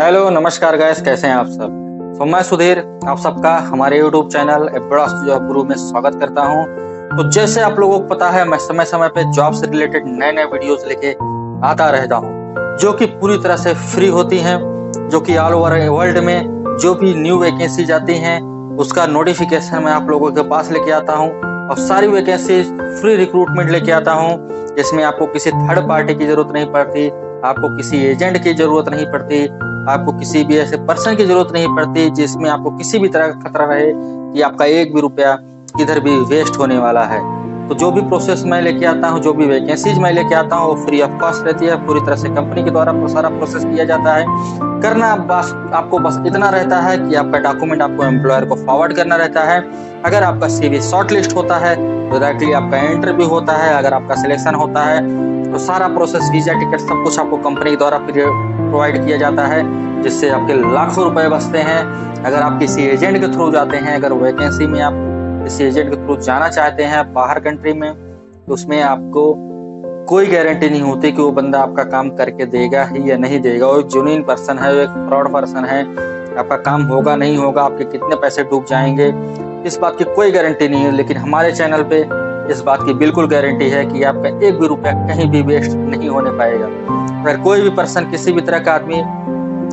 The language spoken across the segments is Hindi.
हेलो नमस्कार गाइस, कैसे हैं आप सब। तो मैं सुधीर आप सबका हमारे यूट्यूब चैनल एब्रॉस जॉब गुरु में स्वागत करता हूं। तो जैसे आप लोगों को पता है, मैं समय समय पे जॉब से रिलेटेड नए नए वीडियोस लेके आता रहता हूं, जो कि पूरी तरह से फ्री होती हैं, जो कि ऑल ओवर वर्ल्ड में जो भी न्यू वैकेंसी जाती हैं उसका नोटिफिकेशन मैं आप लोगों के पास लेके आता हूँ। और सारी वैकेंसी फ्री रिक्रूटमेंट लेके आता हूँ, जिसमें आपको किसी थर्ड पार्टी की जरूरत नहीं पड़ती, आपको किसी एजेंट की जरूरत नहीं पड़ती, आपको किसी भी ऐसे पर्सन की जरूरत नहीं पड़ती जिसमें आपको किसी भी तरह का खतरा रहे कि आपका एक भी रुपया किधर भी वेस्ट होने वाला है। तो जो भी प्रोसेस मैं लेके आता हूँ, जो भी वैकेंसीज मैं लेके आता हूँ, वो फ्री ऑफ कॉस्ट रहती है। पूरी तरह से कंपनी के द्वारा सारा प्रोसेस किया जाता है। करना बस आपको इतना रहता है कि आपका डॉक्यूमेंट आपको एम्प्लॉयर को फॉरवर्ड करना रहता है। अगर आपका सीवी शॉर्ट लिस्ट होता है तो डायरेक्टली आपका इंटरव्यू होता है। अगर आपका सिलेक्शन होता है तो सारा प्रोसेस, वीजा, टिकट, सब कुछ आपको कंपनी के द्वारा प्रोवाइड किया जाता है, जिससे आपके लाखों रुपए बचते हैं। अगर आप किसी एजेंट के थ्रू जाते हैं, अगर वैकेंसी में आप किसी एजेंट के थ्रू जाना चाहते हैं बाहर कंट्री में, तो उसमें आपको कोई गारंटी नहीं होती कि वो बंदा आपका काम करके देगा ही या नहीं देगा। वो एक जेन्युइन पर्सन है, वो एक फ्रॉड पर्सन है, आपका काम होगा नहीं होगा, आपके कितने पैसे डूब जाएंगे, इस बात की कोई गारंटी नहीं है। लेकिन हमारे चैनल पे इस बात की बिल्कुल गारंटी है कि आपका एक भी रुपया कहीं भी वेस्ट नहीं होने पाएगा। अगर कोई भी पर्सन, किसी भी तरह का आदमी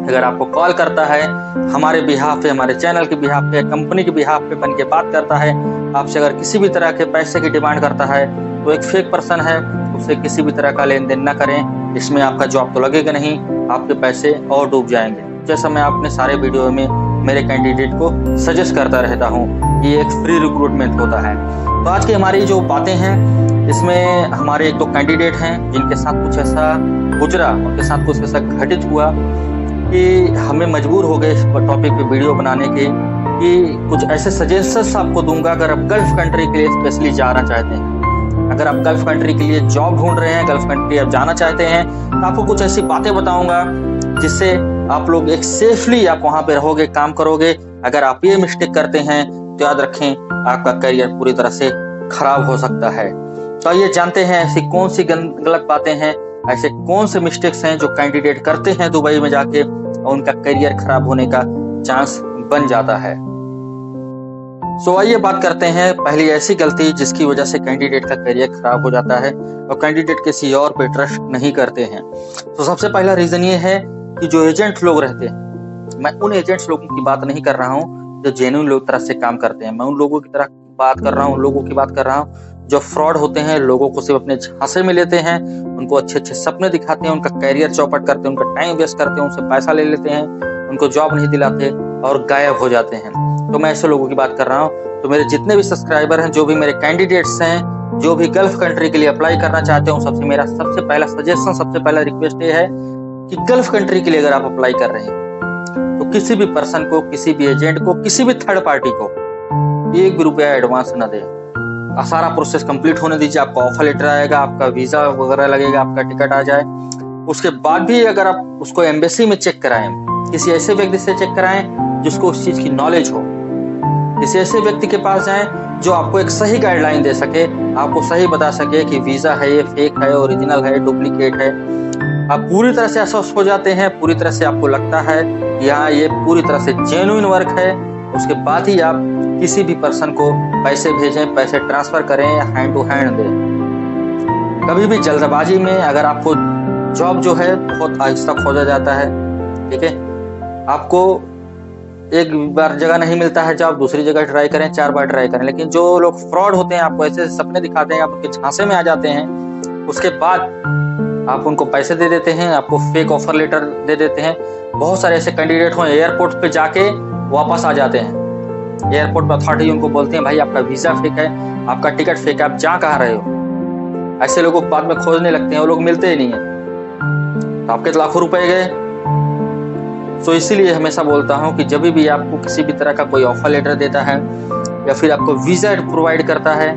अगर आपको कॉल करता है हमारे बिहाफ पे, हमारे चैनल के बिहाफ पे, कंपनी के बिहाफ पे बन के बात करता है आपसे, अगर किसी भी तरह के पैसे की डिमांड करता है, तो एक फेक पर्सन है, उससे किसी भी तरह का लेन देन न करें। इसमें आपका जॉब तो लगेगा नहीं, आपके पैसे और डूब जाएंगे। जैसा मैं अपने सारे वीडियो में मेरे कैंडिडेट को सजेस्ट करता रहता हूँ कि एक फ्री रिक्रूटमेंट होता है। तो आज की हमारी जो बातें हैं, इसमें हमारे एक दो कैंडिडेट हैं जिनके साथ कुछ ऐसा गुजरा, उनके साथ कुछ ऐसा घटित हुआ कि हमें मजबूर हो गए इस टॉपिक पे वीडियो बनाने के, कि कुछ ऐसे सजेशंस आपको दूंगा अगर आप गल्फ कंट्री के लिए स्पेशली जाना चाहते हैं। अगर आप गल्फ कंट्री के लिए जॉब ढूंढ रहे हैं, गल्फ कंट्री आप जाना चाहते हैं, तो आपको कुछ ऐसी बातें बताऊंगा जिससे आप लोग एक सेफली आप वहां पे रहोगे, काम करोगे। अगर आप ये मिस्टेक करते हैं तो याद रखें आपका करियर पूरी तरह से खराब हो सकता है। तो ये जानते हैं ऐसी कौन सी गलत बातें हैं, ऐसे कौन से मिस्टेक्स हैं जो कैंडिडेट करते हैं दुबई में जाके और उनका करियर खराब होने का चांस बन जाता है। सो आइए बात करते हैं पहली ऐसी गलती जिसकी वजह से कैंडिडेट का करियर खराब हो जाता है और कैंडिडेट किसी और पे ट्रस्ट नहीं करते हैं। तो सबसे पहला रीजन ये है कि जो एजेंट लोग रहते हैं, मैं उन एजेंट्स लोगों की बात नहीं कर रहा हूँ जो जेन्युइन लोग तरह से काम करते हैं, मैं उन लोगों की तरह बात कर रहा हूँ, लोगों की बात कर रहा हूँ जो फ्रॉड होते हैं, लोगों को सिर्फ अपने झांसे में लेते हैं, उनको अच्छे अच्छे सपने दिखाते हैं, उनका करियर चौपट करते हैं, उनका टाइम वेस्ट करते हैं, उनसे पैसा ले लेते हैं, उनको जॉब नहीं दिलाते और गायब हो जाते हैं। तो मैं ऐसे लोगों की बात कर रहा हूँ। तो मेरे जितने भी सब्सक्राइबर हैं, जो भी मेरे कैंडिडेट्स हैं, जो भी गल्फ कंट्री के लिए अप्लाई करना चाहते हो, सबसे मेरा सबसे पहला सजेशन, सबसे पहला रिक्वेस्ट ये है कि गल्फ कंट्री के लिए अगर आप अप्लाई कर रहे हैं तो किसी भी पर्सन को, किसी भी एजेंट को, किसी भी थर्ड पार्टी को एक भी रुपया एडवांस न दे। सारा प्रोसेस कंप्लीट होने दीजिए। आपका ऑफर लेटर आएगा, आपका वीजा वगैरह लगेगा, आपका टिकट आ जाए, उसके बाद भी अगर आप उसको एम्बेसी में चेक कराएं, किसी ऐसे व्यक्ति से चेक कराएं जिसको उस चीज की नॉलेज हो, किसी ऐसे व्यक्ति के पास जाएं जो आपको एक सही गाइडलाइन दे सके, आपको सही बता सके कि वीजा है ये फेक है, ओरिजिनल है, डुप्लीकेट है। आप पूरी तरह से आश्वस्त हो जाते हैं, पूरी तरह से आपको लगता है कि हाँ ये पूरी तरह से जेन्युइन वर्क है, उसके बाद ही आप किसी भी पर्सन को पैसे भेजें, पैसे ट्रांसफर करें या हैंड टू हैंड दें। कभी भी जल्दबाजी में अगर आपको जॉब जो है बहुत आहिस्ता खोजा जाता है, ठीक है, आपको एक बार जगह नहीं मिलता है जॉब, दूसरी जगह ट्राई करें, 4 बार ट्राई करें। लेकिन जो लोग फ्रॉड होते हैं, आपको ऐसे सपने दिखाते हैं, आप उनके झांसे में आ जाते हैं, उसके बाद आप उनको पैसे दे देते हैं, आपको फेक ऑफर लेटर दे देते हैं। बहुत सारे ऐसे कैंडिडेट हो एयरपोर्ट पे जाके वापस आ जाते हैं। एयरपोर्ट पर अथॉरिटी उनको बोलते हैं भाई आपका वीजा फेक है, आपका टिकट फेक है, आप जा कहाँ रहे हो। ऐसे लोगों को बाद में खोजने लगते हैं, वो लोग मिलते ही नहीं है, तो आपके तो लाखों रुपए गए। तो इसीलिए हमेशा बोलता हूँ कि जब भी आपको किसी भी तरह का कोई ऑफर लेटर देता है या फिर आपको वीजा प्रोवाइड करता है,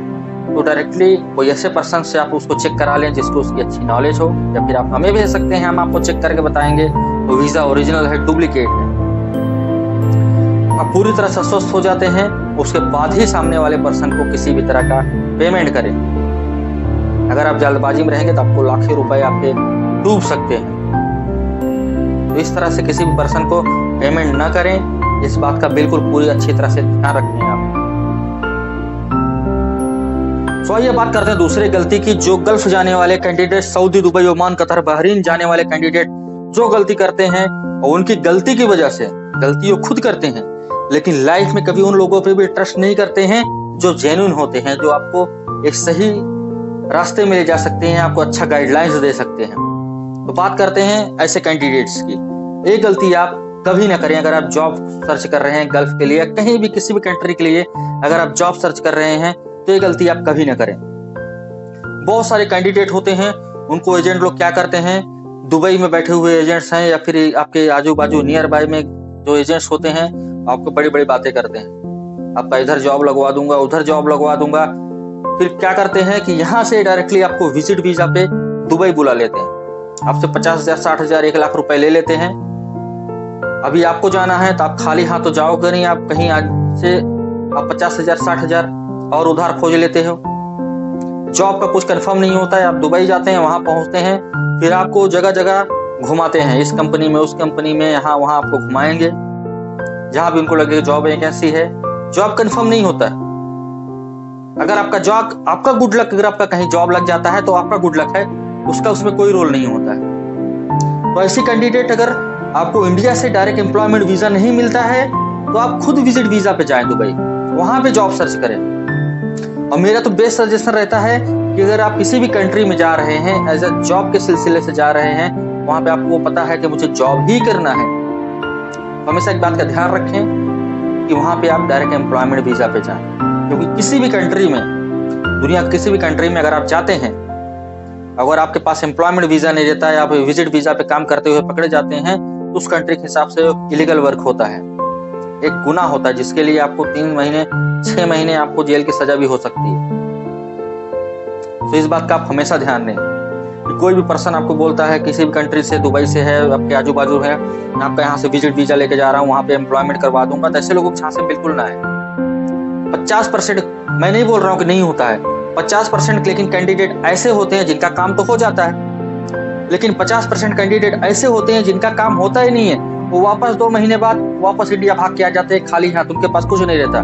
तो डायरेक्टली कोई ऐसे पर्सन से आप उसको चेक करा लें जिसको उसकी अच्छी नॉलेज हो, या फिर आप हमें भेज सकते हैं, हम आपको चेक करके बताएंगे तो वीजा ओरिजिनल है, डुप्लीकेट है। आप पूरी तरह से स्वस्थ हो जाते हैं, उसके बाद ही सामने वाले पर्सन को किसी भी तरह का पेमेंट करें। अगर आप जल्दबाजी में रहेंगे तो आपको लाखों रुपए आपके डूब सकते हैं। तो इस तरह से किसी भी पर्सन को पेमेंट ना करें, इस बात का बिल्कुल पूरी अच्छी तरह से ध्यान रखें आप। तो आइए बात करते हैं दूसरी गलती की, जो गल्फ जाने वाले candidate, Saudi, Dubai, Oman, Qatar, Bahrain जाने वाले कैंडिडेट जो गलती करते हैं, और उनकी गलती की वजह से, गलती वो खुद करते हैं लेकिन लाइफ में कभी उन लोगों पे भी ट्रस्ट नहीं करते हैं जो जेन्युइन होते हैं, जो आपको एक सही रास्ते में ले जा सकते हैं, आपको अच्छा गाइडलाइंस दे सकते हैं। तो बात करते हैं ऐसे कैंडिडेट्स की। एक गलती आप कभी ना करें अगर आप जॉब सर्च कर रहे हैं गल्फ के लिए, कहीं भी किसी भी कंट्री के लिए अगर आप जॉब सर्च कर रहे हैं तो ये गलती आप कभी ना करें। बहुत सारे कैंडिडेट होते हैं, उनको एजेंट लोग क्या करते हैं, दुबई में बैठे हुए एजेंट्स हैं या फिर आपके आजू बाजू नियर बाय में जो एजेंट्स होते हैं, आपको बड़ी बड़ी बातें करते हैं, आपका इधर जॉब लगवा दूंगा, उधर जॉब लगवा दूंगा। फिर क्या करते हैं कि यहाँ से डायरेक्टली आपको विजिट वीजा पे दुबई बुला लेते हैं, आपसे 50,000, 60,000, 1 लाख रुपए ले लेते हैं। अभी आपको जाना है तो आप खाली हाथ तो जाओगे नहीं, आप कहीं आज से आप 50,000, 60,000 और उधार खोज लेते हो। जॉब का कुछ कंफर्म नहीं होता है, आप दुबई जाते हैं, वहां पहुंचते हैं, फिर आपको जगह जगह घुमाते हैं, इस कंपनी में, उस कंपनी में, यहाँ वहां आपको घुमाएंगे, जहां भी उनको लगे जॉब वैकेंसी है। जॉब कंफर्म नहीं होता है। अगर आपका गुड लक, अगर आपका कहीं जॉब लग जाता है तो आपका गुड लक है, उसका उसमें कोई रोल नहीं होता है। तो ऐसी कैंडिडेट, अगर आपको इंडिया से डायरेक्ट एम्प्लॉयमेंट वीजा नहीं मिलता है तो आप खुद विजिट वीजा पे जाएं दुबई, वहां पे जॉब सर्च करें। और मेरा तो बेस्ट सजेशन रहता है कि अगर आप किसी भी कंट्री में जा रहे हैं, एज अ जॉब के सिलसिले से जा रहे हैं, वहां पे आपको पता है कि मुझे जॉब ही करना है, तो हमेशा एक बात का ध्यान रखें कि वहां पे आप डायरेक्ट एम्प्लॉयमेंट वीजा पे जाएं। क्योंकि किसी भी कंट्री में, दुनिया के किसी भी कंट्री में अगर आप जाते हैं, अगर आपके पास एम्प्लॉयमेंट वीजा नहीं रहता है, आप विजिट वीजा पे काम करते हुए पकड़े जाते हैं, तो उस कंट्री के हिसाब से इलीगल वर्क होता है, एक गुनाह होता है, जिसके लिए आपको 3 महीने 6 महीने आपको जेल की सजा भी हो सकती है। तो इस बात का आप हमेशा ध्यान दें कि कोई भी पर्सन आपको बोलता है किसी भी कंट्री से, दुबई से है, आपके आजू बाजू है, मैं आपका यहाँ से विजिट वीजा लेके जा रहा हूँ, वहां पे एम्प्लॉयमेंट करवा दूंगा, तो ऐसे लोगों के चांस बिल्कुल ना है। 50%, मैं नहीं बोल रहा हूँ कि नहीं होता है, 50% लेकिन कैंडिडेट ऐसे होते हैं जिनका काम तो हो जाता है, लेकिन 50% कैंडिडेट ऐसे होते हैं जिनका काम होता ही नहीं है। वो वापस 2 महीने बाद वापस इंडिया भाग के आ जाते हैं खाली हाथ, उनके पास कुछ नहीं रहता।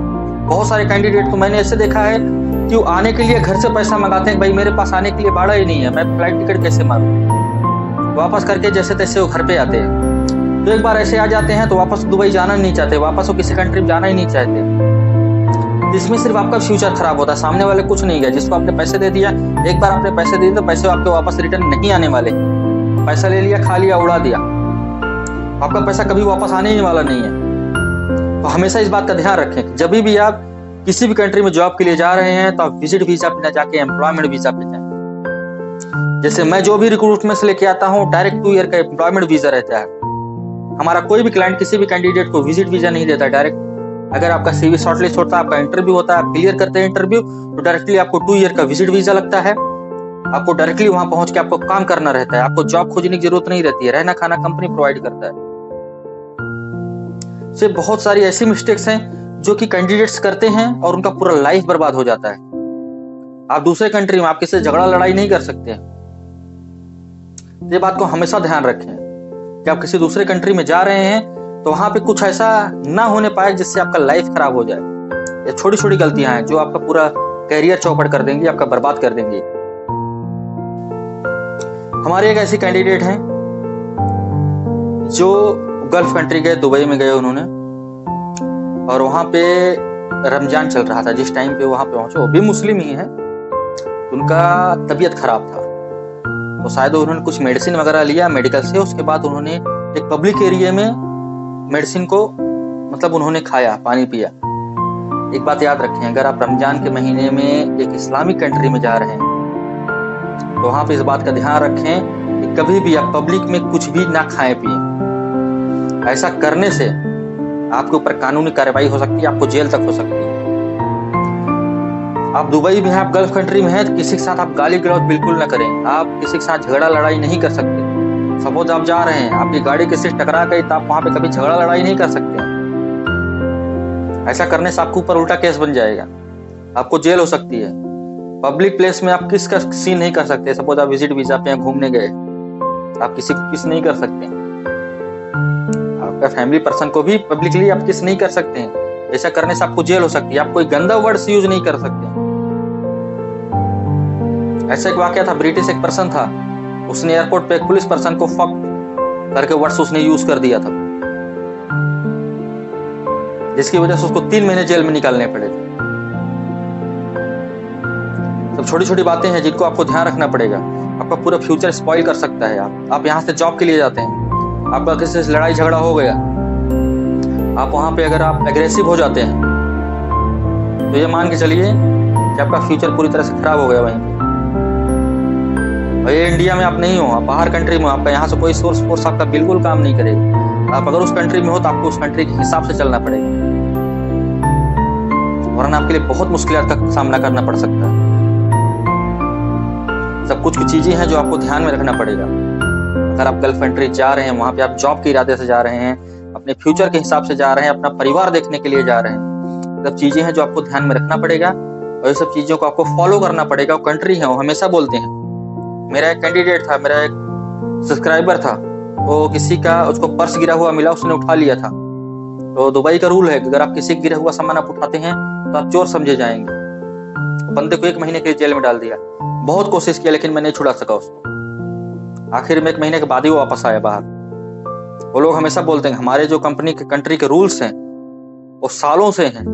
बहुत सारे कैंडिडेट तो मैंने ऐसे देखा है कि वो आने के लिए घर से पैसा मंगाते हैं, भाई मेरे पास आने के लिए भाड़ा ही नहीं है, मैं फ्लाइट टिकट कैसे मारूं, वापस करके जैसे तैसे वो घर पे आते हैं। तो एक बार ऐसे आ जाते हैं तो वापस दुबई जाना नहीं चाहते, वापस वो किसी कंट्री में जाना ही नहीं चाहते। इसमें सिर्फ आपका फ्यूचर खराब होता है, सामने वाले कुछ नहीं गया। जिसको आपने पैसे दे दिया, एक बार आपने पैसे दे दिए तो पैसे आपके वापस रिटर्न नहीं आने वाले। पैसा ले लिया, खा लिया, उड़ा दिया, आपका पैसा कभी वापस आने ही वाला नहीं है। तो हमेशा इस बात का ध्यान रखें कि जब भी आप किसी भी कंट्री में जॉब के लिए जा रहे हैं तो आप विजिट वीजा पे ना जाके एम्प्लॉयमेंट वीजा पे जाएं। जैसे मैं जो भी रिक्रूटमेंट से लेके आता हूँ, डायरेक्ट 2 ईयर का एम्प्लॉयमेंट वीजा रहता है। हमारा कोई भी क्लाइंट किसी भी कैंडिडेट को विजिट वीजा नहीं देता डायरेक्ट। अगर आपका CV शॉर्टलिस्ट होता है, आपका इंटरव्यू होता है, आप क्लियर करते हैं इंटरव्यू, तो डायरेक्टली आपको 2 ईयर का विजिट वीजा लगता है। आपको डायरेक्टली वहां पहुंच के आपको काम करना रहता है, आपको जॉब खोजने की जरूरत नहीं रहती है, रहना खाना कंपनी प्रोवाइड करता है। से बहुत सारी ऐसी मिस्टेक्स हैं जो कि कैंडिडेट्स करते हैं और उनका पूरा लाइफ बर्बाद हो जाता है। आप दूसरे कंट्री में आप किसी से झगड़ा लड़ाई नहीं कर सकते। ये बात को हमेशा ध्यान रखें कि आप किसी दूसरे कंट्री में जा रहे हैं तो वहां पे कुछ ऐसा ना होने पाए जिससे आपका लाइफ खराब हो जाए। ये छोटी छोटी गलतियां हैं जो आपका पूरा कैरियर चौपट कर देंगी, आपका बर्बाद कर देंगी। हमारे एक ऐसी कैंडिडेट हैं जो गल्फ कंट्री गए, दुबई में गए उन्होंने, और वहां पे रमजान चल रहा था। जिस टाइम पे वहां पे पहुंचे, वो भी मुस्लिम ही है, उनका तबीयत खराब था, तो शायद उन्होंने कुछ मेडिसिन वगैरह लिया मेडिकल से। उसके बाद उन्होंने एक पब्लिक एरिया में मेडिसिन को मतलब उन्होंने खाया, पानी पिया। एक बात याद रखें, अगर आप रमजान के महीने में एक इस्लामिक कंट्री में जा रहे हैं तो वहां पे इस बात का ध्यान रखें कि कभी भी आप पब्लिक में कुछ भी ना खाएं पिए। ऐसा करने से आपके ऊपर कानूनी कार्रवाई हो सकती है, आपको जेल तक हो सकती है। आप दुबई में हैं, आप गल्फ कंट्री में हैं, तो किसी के साथ आप गाली गलौज बिल्कुल ना करें। आप किसी के साथ झगड़ा लड़ाई नहीं कर सकते। सपोज आप जा रहे हैं, आपकी गाड़ी किसी से टकरा गई, तो आप वहां पे कभी झगड़ा लड़ाई नहीं कर सकते। ऐसा करने से आपके ऊपर उल्टा केस बन जाएगा, आपको जेल हो सकती है। पब्लिक प्लेस में आप किस का सीन नहीं कर सकते। सपोज आप विजिट वीजा पे घूमने गए, आप किसी को किस नहीं कर सकते। आपका फैमिली पर्सन को भी पब्लिकली आप किस नहीं कर सकते हैं। ऐसा करने से आपको जेल हो सकती है। आप कोई गंदा वर्ड्स यूज नहीं कर सकते। ऐसा एक वाकया था, ब्रिटिश एक पर्सन था, उसने एयरपोर्ट पे एक पुलिस पर्सन को फक करके वर्ड्स उसने यूज कर दिया था, जिसकी वजह से उसको 3 महीने जेल में निकालने पड़े थे। सब छोटी छोटी बातें हैं जिनको आपको ध्यान रखना पड़ेगा। आपका पूरा फ्यूचर स्पॉइल कर सकता है। आप यहाँ से जॉब के लिए जाते हैं, आपका किसी से लड़ाई झगड़ा हो गया, आप वहां पे अगर आप एग्रेसिव हो जाते हैं तो ये मान के चलिए कि आपका फ्यूचर पूरी तरह से खराब हो गया वहीं पे। और ये इंडिया में आप नहीं हो, आप बाहर कंट्री में हो, आपका यहाँ से कोई सोर्स फोर्स आपका बिल्कुल काम नहीं करेगा। आप अगर उस कंट्री में हो तो आपको उस कंट्री के हिसाब से चलना पड़ेगा, वरना आपके लिए बहुत मुश्किलात का सामना करना पड़ सकता है। सब कुछ चीजें हैं जो आपको ध्यान में रखना पड़ेगा। अगर आप गल्फ कंट्री जा रहे हैं, वहां पे आप जॉब के इरादे से जा रहे हैं, अपने फ्यूचर के हिसाब से जा रहे हैं, अपना परिवार देखने के लिए जा रहे हैं, सब चीजें हैं जो आपको ध्यान में रखना पड़ेगा और ये सब चीजों को आपको फॉलो करना पड़ेगा। वो कंट्री है, वो हमेशा बोलते हैं। मेरा एक कैंडिडेट था, मेरा एक सब्सक्राइबर था, वो किसी का उसको पर्स गिरा हुआ मिला, उसने उठा लिया था। तो दुबई का रूल है कि अगर आप किसी गिरा हुआ सामान आप उठाते हैं तो आप चोर समझे जाएंगे। बंदे को 1 महीने के जेल में डाल दिया। बहुत कोशिश किया लेकिन मैं नहीं छुड़ा सका उसको। आखिर में 1 महीने के बाद ही वो वापस आया बाहर। वो लोग हमेशा बोलते हैं हमारे जो कंट्री के रूल्स हैं वो सालों से हैं।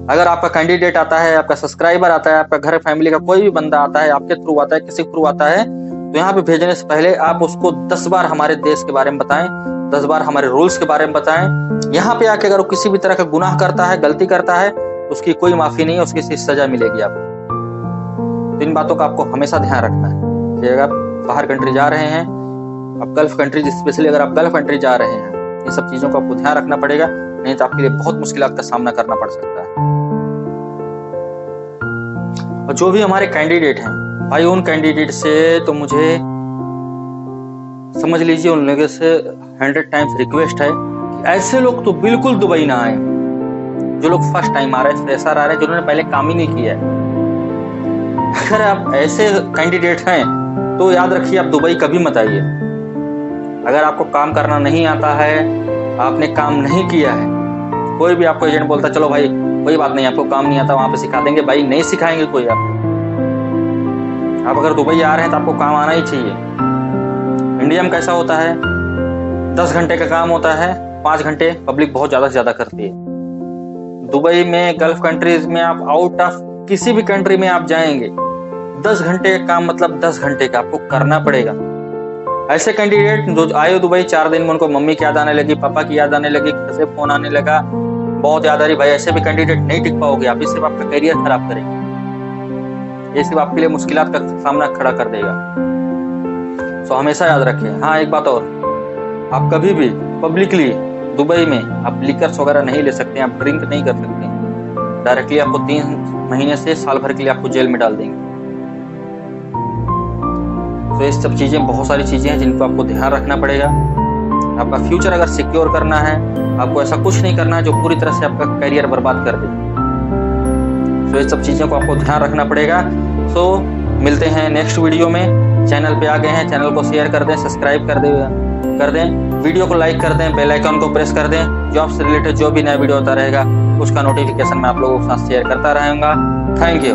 अगर आपका कैंडिडेट आता है, आपका सब्सक्राइबर आता है, आपका घर फैमिली का कोई भी बंदा आता है, आपके थ्रू आता है, किसी के थ्रू आता है, तो यहाँ पे भेजने से पहले आप उसको 10 बार हमारे देश के बारे में बताएं, 10 बार हमारे रूल्स के बारे में बताएं। यहाँ पे आके अगर वो किसी भी तरह का गुनाह करता है, गलती करता है, उसकी कोई माफी नहीं है, उसकी सजा मिलेगी आपको। तो इन बातों का आपको हमेशा ध्यान रखना है कि अगर आप बाहर कंट्री जा रहे हैं, आप गल्फ कंट्री, स्पेशली अगर आप गल्फ कंट्री जा रहे हैं, इन सब चीजों का आपको ध्यान रखना पड़ेगा, नहीं तो आपके लिए बहुत मुश्किलात का सामना करना पड़ सकता है। और जो भी हमारे कैंडिडेट हैं भाई, उन कैंडिडेट से तो मुझे समझ लीजिए उन लोगों से 100 टाइम्स रिक्वेस्ट है कि ऐसे लोग तो बिल्कुल दुबई ना आए जो लोग फर्स्ट टाइम आ रहे हैं, फ्रेशर आ रहे हैं, जिन्होंने पहले काम ही नहीं किया है। अगर आप ऐसे कैंडिडेट हैं तो याद रखिए आप दुबई कभी मत आइए। अगर आपको काम करना नहीं आता है, आपने काम नहीं किया है, कोई भी आपको एजेंट बोलता चलो भाई कोई बात नहीं, आपको काम नहीं आता वहां पे सिखा देंगे, भाई नहीं सिखाएंगे कोई आपको। आप अगर दुबई आ रहे हैं तो आपको काम आना ही चाहिए। इंडिया में कैसा होता है, 10 घंटे का काम होता है, 5 घंटे पब्लिक बहुत ज्यादा से ज्यादा करती है। दुबई में, गल्फ कंट्रीज में, आप आउट ऑफ किसी भी कंट्री में आप जाएंगे, 10 घंटे का काम मतलब 10 घंटे का आपको करना पड़ेगा। ऐसे कैंडिडेट जो आए दुबई, 4 दिन में उनको मम्मी की याद आने लगी, पापा की याद आने लगी, घर से फोन आने लगा, बहुत याद आ रही, भाई ऐसे भी कैंडिडेट नहीं टिक पाओगे आप, इससे आपका करियर खराब करेंगे, ये सिर्फ आपके लिए मुश्किलात का सामना खड़ा कर देगा। तो हमेशा याद रखें। हाँ, एक बात और, आप कभी भी पब्लिकली दुबई में आप लिकर्स वगैरह नहीं ले सकते, आप ड्रिंक नहीं कर सकते, डायरेक्टली आपको 3 महीने से साल भर के लिए आपको जेल में डाल देंगे। तो ये सब चीजें, बहुत सारी चीजें हैं जिनको आपको ध्यान रखना पड़ेगा। आपका फ्यूचर अगर सिक्योर करना है, आपको ऐसा कुछ नहीं करना है जो पूरी तरह से आपका करियर बर्बाद कर दे। तो ये सब चीजों को आपको ध्यान रखना पड़ेगा। तो मिलते हैं नेक्स्ट वीडियो में। चैनल पे आ गए हैं, चैनल को शेयर कर दें, सब्सक्राइब कर दें, वीडियो को लाइक कर दें, बेल आइकन को प्रेस कर दें। जॉब से रिलेटेड जो भी नया वीडियो होता रहेगा उसका नोटिफिकेशन मैं आप लोगों के साथ शेयर करता रहूंगा। Thank you.